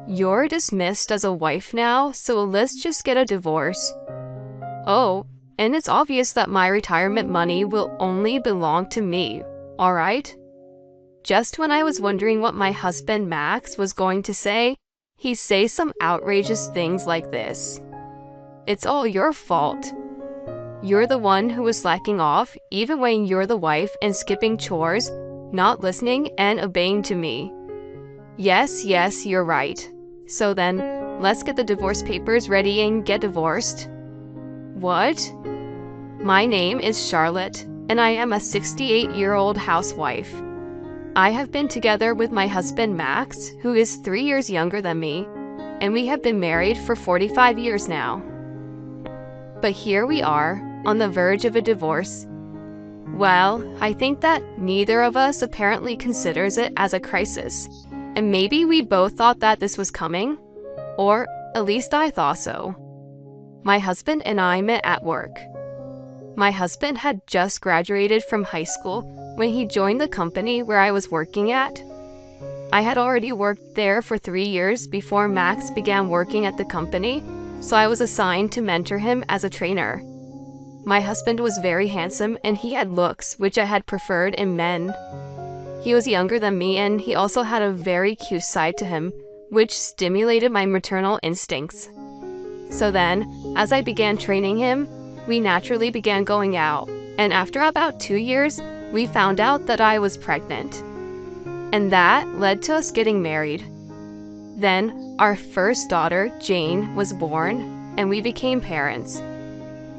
You're dismissed as a wife now, so let's just get a divorce. Oh, and it's obvious that my retirement money will only belong to me, alright? Just when I was wondering what my husband Max was going to say, he says some outrageous things like this. It's all your fault. You're the one who was slacking off, even when you're the wife, and skipping chores, not listening and obeying to me. Yes, you're right. So then, let's get the divorce papers ready and get divorced. What? My name is Charlotte, and I am a 68-year-old housewife. I have been together with my husband Max, who is 3 years younger than me, and we have been married for 45 years now. But here we are, on the verge of a divorce. Well, I think that neither of us apparently considers it as a crisis, and maybe we both thought that this was coming, or at least I thought so. My husband and I met at work. My husband had just graduated from high school when he joined the company where I was working at. I had already worked there for 3 years before Max began working at the company, so I was assigned to mentor him as a trainer. My husband was very handsome and he had looks which I had preferred in men. He was younger than me and he also had a very cute side to him, which stimulated my maternal instincts. So then, as I began training him, we naturally began going out, and after about 2 years, we found out that I was pregnant. And that led to us getting married. Then, our first daughter, Jane, was born, and we became parents.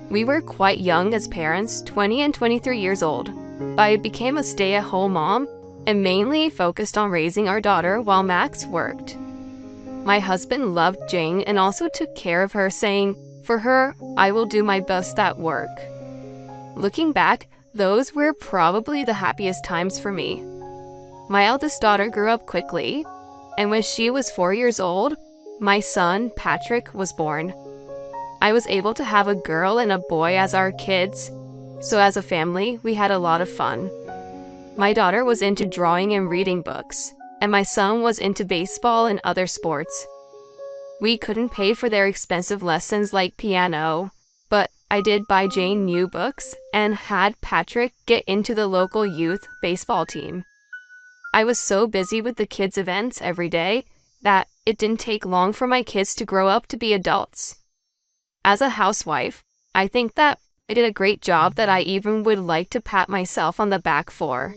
We were quite young as parents, 20 and 23 years old, but I became a stay-at-home mom and mainly focused on raising our daughter while Max worked. My husband loved Jane and also took care of her, saying, "For her, I will do my best at work." Looking back, those were probably the happiest times for me. My eldest daughter grew up quickly, and when she was 4 years old, my son, Patrick, was born. I was able to have a girl and a boy as our kids, so as a family, we had a lot of fun. My daughter was into drawing and reading books, and my son was into baseball and other sports. We couldn't pay for their expensive lessons like piano, but I did buy Jane new books and had Patrick get into the local youth baseball team. I was so busy with the kids' events every day that it didn't take long for my kids to grow up to be adults. As a housewife, I think that I did a great job that I even would like to pat myself on the back for.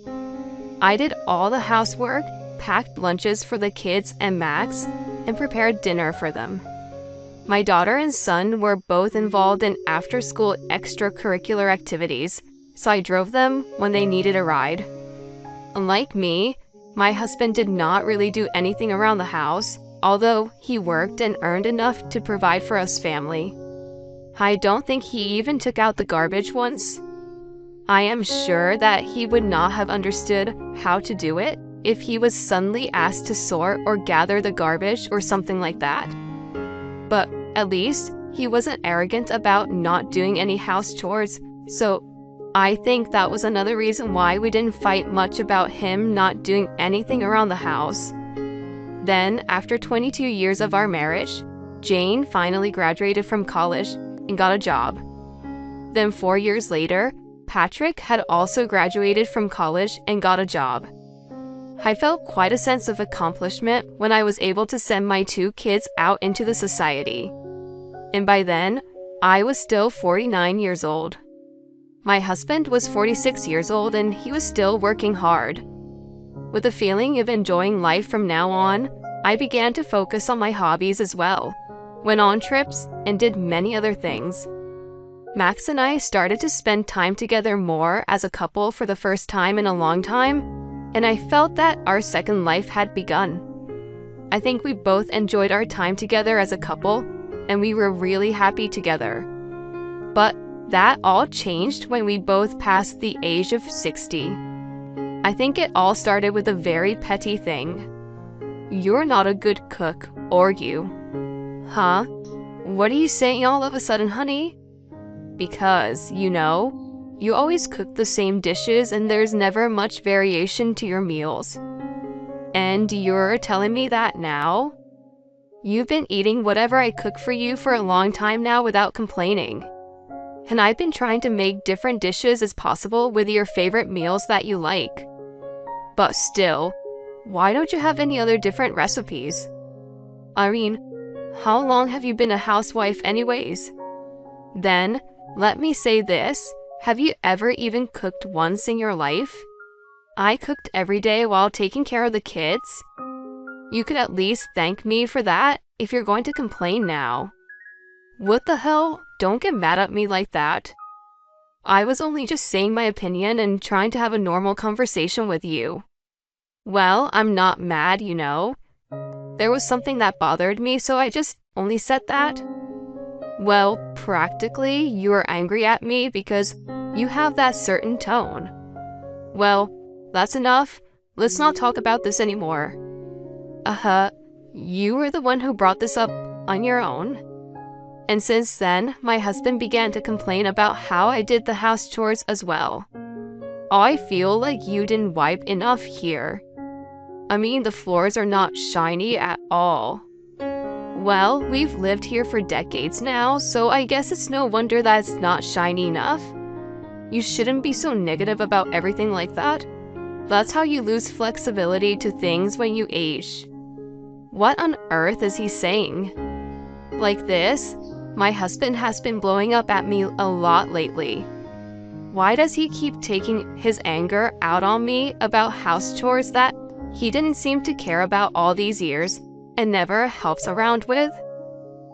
I did all the housework, packed lunches for the kids and Max, and prepared dinner for them. My daughter and son were both involved in after-school extracurricular activities, so I drove them when they needed a ride. Unlike me, my husband did not really do anything around the house, although he worked and earned enough to provide for us family. I don't think he even took out the garbage once. I am sure that he would not have understood how to do it if he was suddenly asked to sort or gather the garbage or something like that. But at least he wasn't arrogant about not doing any house chores, so I think that was another reason why we didn't fight much about him not doing anything around the house. Then, after 22 years of our marriage, Jane finally graduated from college and got a job. Then 4 years later, Patrick had also graduated from college and got a job. I felt quite a sense of accomplishment when I was able to send my 2 kids out into the society. And by then, I was still 49 years old. My husband was 46 years old and he was still working hard. With the feeling of enjoying life from now on, I began to focus on my hobbies as well, went on trips, and did many other things. Max and I started to spend time together more as a couple for the first time in a long time, and I felt that our second life had begun. I think we both enjoyed our time together as a couple, and we were really happy together. But that all changed when we both passed the age of 60. I think it all started with a very petty thing. You're not a good cook, are you? Huh? What are you saying all of a sudden, honey? Because, you always cook the same dishes and there's never much variation to your meals. And you're telling me that now? You've been eating whatever I cook for you for a long time now without complaining. And I've been trying to make different dishes as possible with your favorite meals that you like. But still, why don't you have any other different recipes? I mean, how long have you been a housewife anyways? Then, let me say this, have you ever even cooked once in your life? I cooked every day while taking care of the kids. You could at least thank me for that if you're going to complain now. What the hell? Don't get mad at me like that. I was only just saying my opinion and trying to have a normal conversation with you. Well, I'm not mad, you know. There was something that bothered me, so I just only said that. Well, practically, you are angry at me because you have that certain tone. Well, that's enough. Let's not talk about this anymore. You were the one who brought this up on your own. And since then, my husband began to complain about how I did the house chores as well. I feel like you didn't wipe enough here. I mean, the floors are not shiny at all. Well, we've lived here for decades now, so I guess it's no wonder that it's not shiny enough. You shouldn't be so negative about everything like that. That's how you lose flexibility to things when you age. What on earth is he saying? Like this, my husband has been blowing up at me a lot lately. Why does he keep taking his anger out on me about house chores that he didn't seem to care about all these years and never helps around with?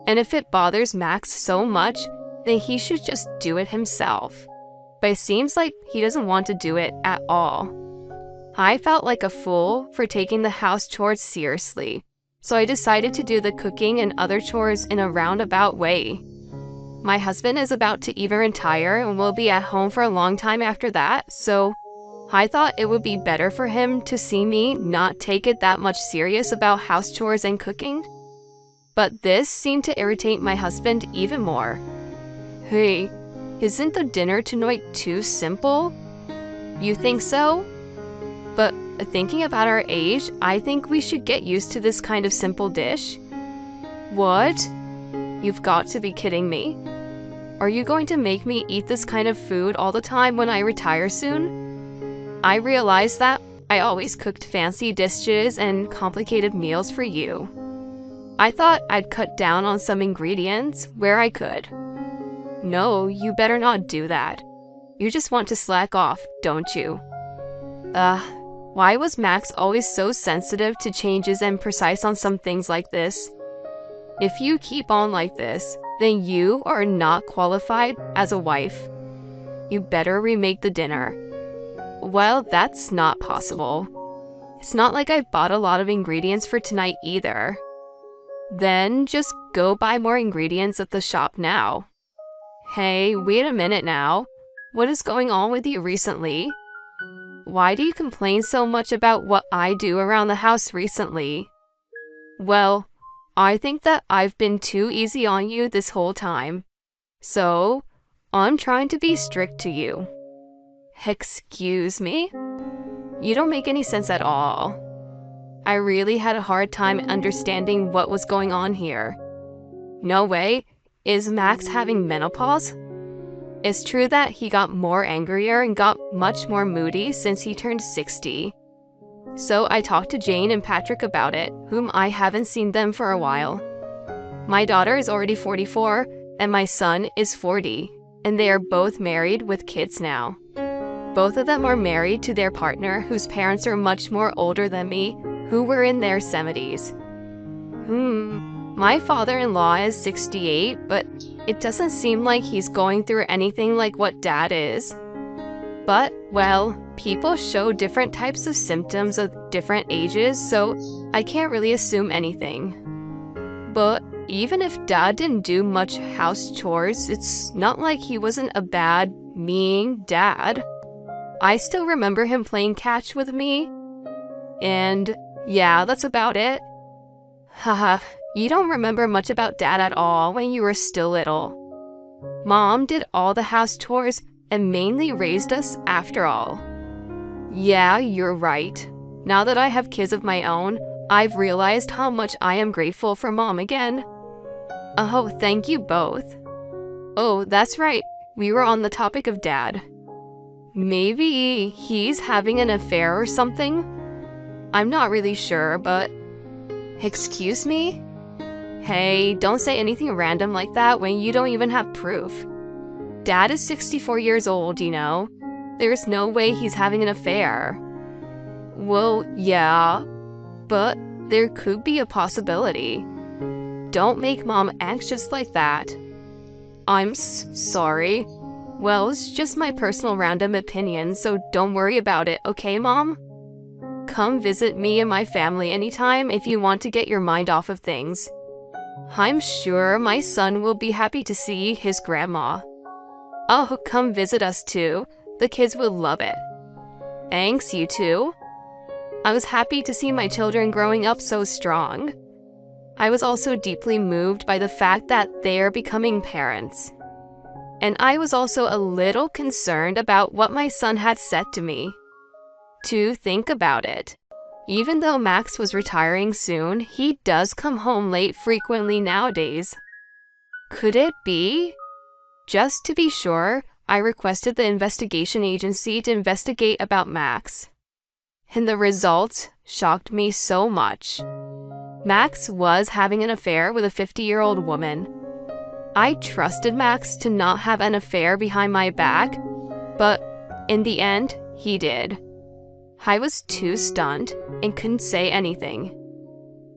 And if it bothers Max so much, then he should just do it himself. But it seems like he doesn't want to do it at all. I felt like a fool for taking the house chores seriously, so I decided to do the cooking and other chores in a roundabout way. My husband is about to even retire and will be at home for a long time after that, so I thought it would be better for him to see me not take it that much serious about house chores and cooking. But this seemed to irritate my husband even more. Hey, isn't the dinner tonight too simple? You think so? But thinking about our age, I think we should get used to this kind of simple dish. What? You've got to be kidding me. Are you going to make me eat this kind of food all the time when I retire soon? I realized that I always cooked fancy dishes and complicated meals for you. I thought I'd cut down on some ingredients where I could. No, you better not do that. You just want to slack off, don't you? Why was Max always so sensitive to changes and precise on some things like this? If you keep on like this, then you are not qualified as a wife. You better remake the dinner. Well, that's not possible. It's not like I bought a lot of ingredients for tonight either. Then just go buy more ingredients at the shop now. Hey, wait a minute now. What is going on with you recently? Why do you complain so much about what I do around the house recently? Well, I think that I've been too easy on you this whole time. So, I'm trying to be strict to you. Excuse me? You don't make any sense at all. I really had a hard time understanding what was going on here. No way. Is Max having menopause? It's true that he got more angrier and got much more moody since he turned 60. So I talked to Jane and Patrick about it, whom I haven't seen them for a while. My daughter is already 44, and my son is 40, and they are both married with kids now. Both of them are married to their partner, whose parents are much more older than me, who were in their 70s. My father-in-law is 68, but it doesn't seem like he's going through anything like what Dad is. But, well, people show different types of symptoms at different ages, so I can't really assume anything. But even if Dad didn't do much house chores, it's not like he wasn't a bad, mean dad. I still remember him playing catch with me. And yeah, that's about it. Haha, you don't remember much about Dad at all when you were still little. Mom did all the house chores and mainly raised us after all. Yeah, you're right. Now that I have kids of my own, I've realized how much I am grateful for Mom again. Oh, thank you both. Oh, that's right. We were on the topic of Dad. Maybe he's having an affair or something? I'm not really sure, but... Excuse me? Hey, don't say anything random like that when you don't even have proof. Dad is 64 years old, you know. There's no way he's having an affair. Well, yeah, but there could be a possibility. Don't make Mom anxious like that. I'm sorry. Well, it's just my personal random opinion, so don't worry about it, okay, Mom? Come visit me and my family anytime if you want to get your mind off of things. I'm sure my son will be happy to see his grandma. Oh, come visit us too. The kids will love it. Thanks, you too. I was happy to see my children growing up so strong. I was also deeply moved by the fact that they are becoming parents. And I was also a little concerned about what my son had said to me. To think about it, even though Max was retiring soon, he does come home late frequently nowadays. Could it be? Just to be sure, I requested the investigation agency to investigate about Max. And the results shocked me so much. Max was having an affair with a 50-year-old woman. I trusted Max to not have an affair behind my back, but in the end, he did. I was too stunned and couldn't say anything.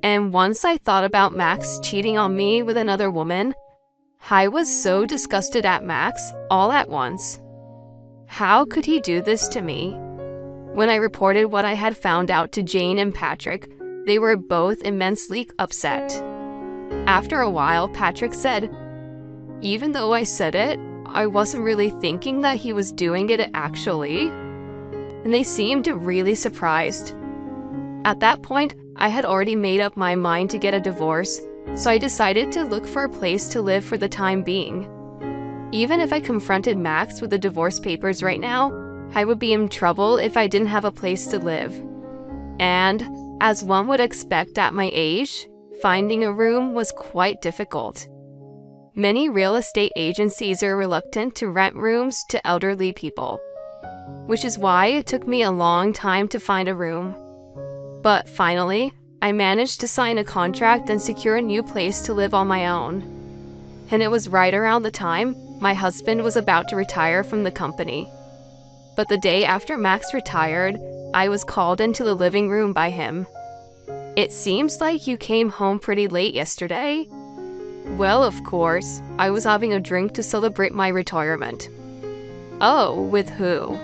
And once I thought about Max cheating on me with another woman, I was so disgusted at Max all at once. How could he do this to me? When I reported what I had found out to Jane and Patrick, they were both immensely upset. After a while, Patrick said, "Even though I said it, I wasn't really thinking that he was doing it actually." And they seemed really surprised. At that point, I had already made up my mind to get a divorce, so I decided to look for a place to live for the time being. Even if I confronted Max with the divorce papers right now, I would be in trouble if I didn't have a place to live. And, as one would expect at my age, finding a room was quite difficult. Many real estate agencies are reluctant to rent rooms to elderly people, which is why it took me a long time to find a room. But finally, I managed to sign a contract and secure a new place to live on my own. And it was right around the time my husband was about to retire from the company. But the day after Max retired, I was called into the living room by him. "It seems like you came home pretty late yesterday." Well, of course, I was having a drink to celebrate my retirement. Oh, with who?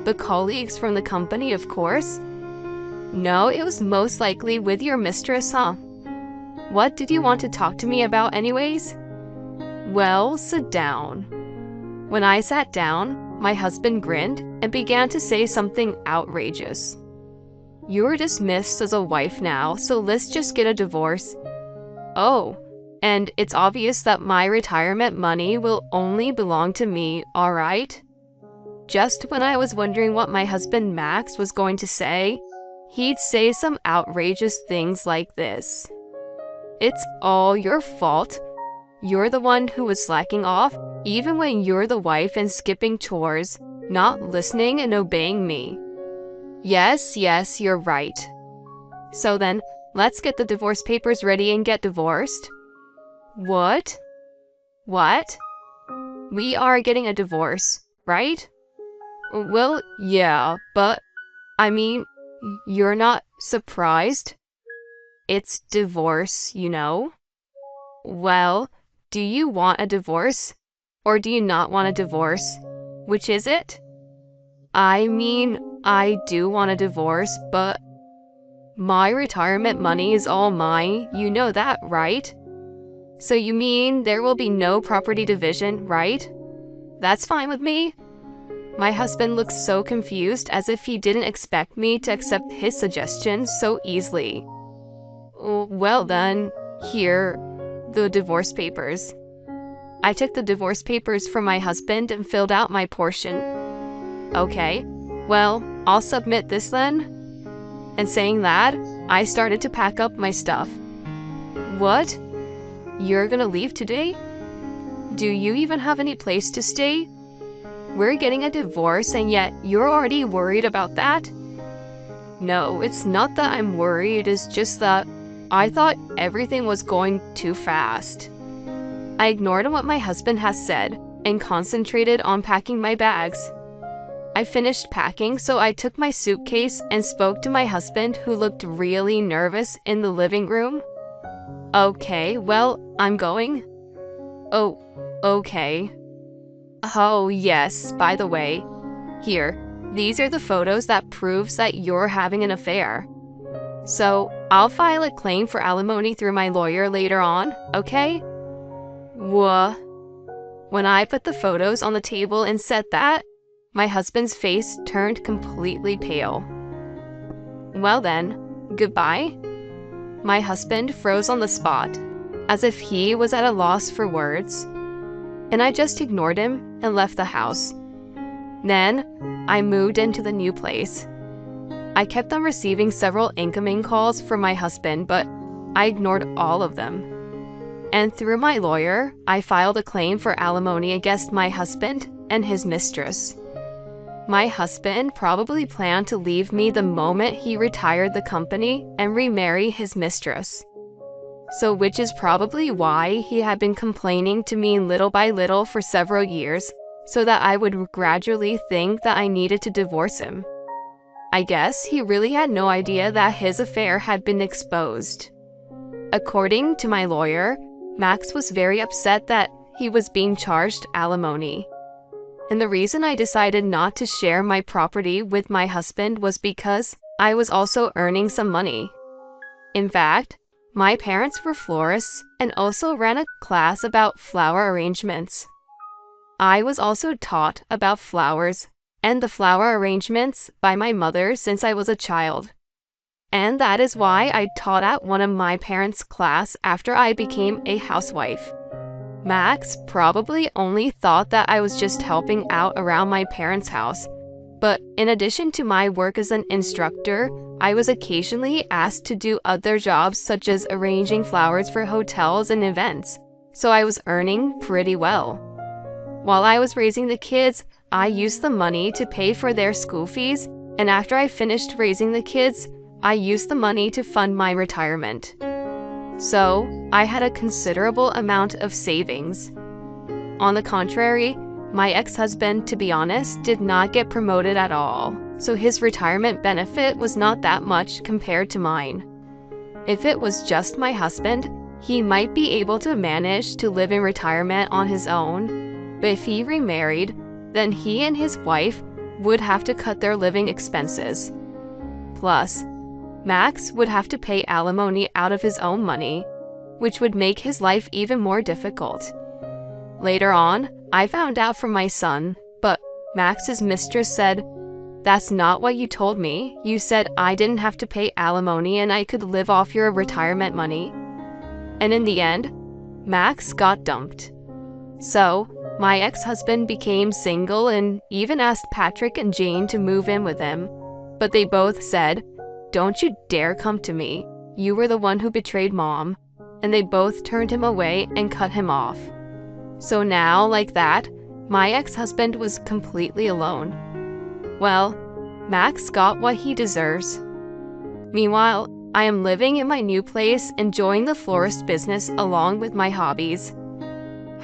The colleagues from the company, of course. No, it was most likely with your mistress, huh? What did you want to talk to me about anyways? Well, sit down. When I sat down, my husband grinned and began to say something outrageous. "You're dismissed as a wife now, so let's just get a divorce." Oh, and it's obvious that my retirement money will only belong to me, all right? Just when I was wondering what my husband Max was going to say, he'd say some outrageous things like this. "It's all your fault. You're the one who was slacking off, even when you're the wife and skipping chores, not listening and obeying me." Yes, you're right. So then, let's get the divorce papers ready and get divorced. What? What? We are getting a divorce, right? Well, yeah, but, I mean, you're not surprised? It's divorce, you know? Well, do you want a divorce? Or do you not want a divorce? Which is it? I mean, I do want a divorce, but my retirement money is all mine, you know that, right? So you mean there will be no property division, right? That's fine with me. My husband looked so confused, as if he didn't expect me to accept his suggestions so easily. Well then, here, the divorce papers. I took the divorce papers from my husband and filled out my portion. Okay, well, I'll submit this then. And saying that, I started to pack up my stuff. What? You're gonna leave today? Do you even have any place to stay? We're getting a divorce and yet you're already worried about that? No, it's not that I'm worried, it's just that I thought everything was going too fast. I ignored what my husband has said and concentrated on packing my bags. I finished packing, so I took my suitcase and spoke to my husband, who looked really nervous in the living room. Okay, well, I'm going. Oh, okay. Oh, yes, by the way. Here, these are the photos that proves that you're having an affair. So, I'll file a claim for alimony through my lawyer later on, okay? Wha? When I put the photos on the table and said that, my husband's face turned completely pale. Well then, goodbye? My husband froze on the spot, as if he was at a loss for words, and I just ignored him and left the house. Then, I moved into the new place. I kept on receiving several incoming calls from my husband, but I ignored all of them. And through my lawyer, I filed a claim for alimony against my husband and his mistress. My husband probably planned to leave me the moment he retired the company and remarry his mistress. So which is probably why he had been complaining to me little by little for several years, so that I would gradually think that I needed to divorce him. I guess he really had no idea that his affair had been exposed. According to my lawyer, Max was very upset that he was being charged alimony. And the reason I decided not to share my property with my husband was because I was also earning some money. In fact, my parents were florists and also ran a class about flower arrangements. I was also taught about flowers and the flower arrangements by my mother since I was a child. And that is why I taught at one of my parents' class after I became a housewife. Max probably only thought that I was just helping out around my parents' house, but in addition to my work as an instructor, I was occasionally asked to do other jobs such as arranging flowers for hotels and events, so I was earning pretty well. While I was raising the kids, I used the money to pay for their school fees, and after I finished raising the kids, I used the money to fund my retirement. So, I had a considerable amount of savings. On the contrary, my ex-husband, to be honest, did not get promoted at all, so his retirement benefit was not that much compared to mine. If it was just my husband, he might be able to manage to live in retirement on his own, but if he remarried, then he and his wife would have to cut their living expenses. Plus, Max would have to pay alimony out of his own money, which would make his life even more difficult. Later on, I found out from my son, but Max's mistress said, "That's not what you told me. You said I didn't have to pay alimony and I could live off your retirement money." And in the end, Max got dumped. So, my ex-husband became single and even asked Patrick and Jane to move in with him, but they both said, "Don't you dare come to me. You were the one who betrayed Mom." And they both turned him away and cut him off. So now, like that, my ex-husband was completely alone. Well, Max got what he deserves. Meanwhile, I am living in my new place, enjoying the florist business along with my hobbies.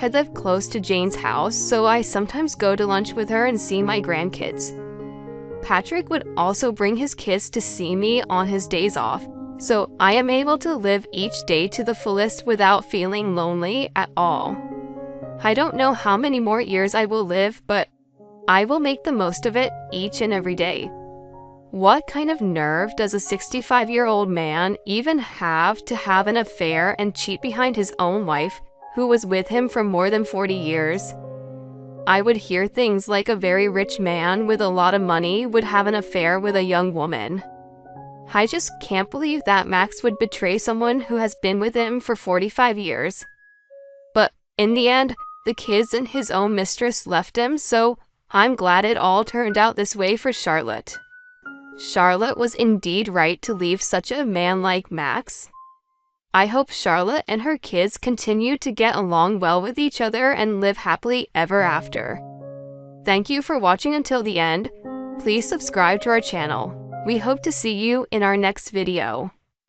I live close to Jane's house, so I sometimes go to lunch with her and see my grandkids. Patrick would also bring his kids to see me on his days off, so I am able to live each day to the fullest without feeling lonely at all. I don't know how many more years I will live, but I will make the most of it each and every day. What kind of nerve does a 65-year-old man even have to have an affair and cheat behind his own wife, who was with him for more than 40 years? I would hear things like a very rich man with a lot of money would have an affair with a young woman. I just can't believe that Max would betray someone who has been with him for 45 years. But in the end, the kids and his own mistress left him, so I'm glad it all turned out this way for Charlotte. Charlotte was indeed right to leave such a man like Max. I hope Charlotte and her kids continue to get along well with each other and live happily ever after. Thank you for watching until the end. Please subscribe to our channel. We hope to see you in our next video.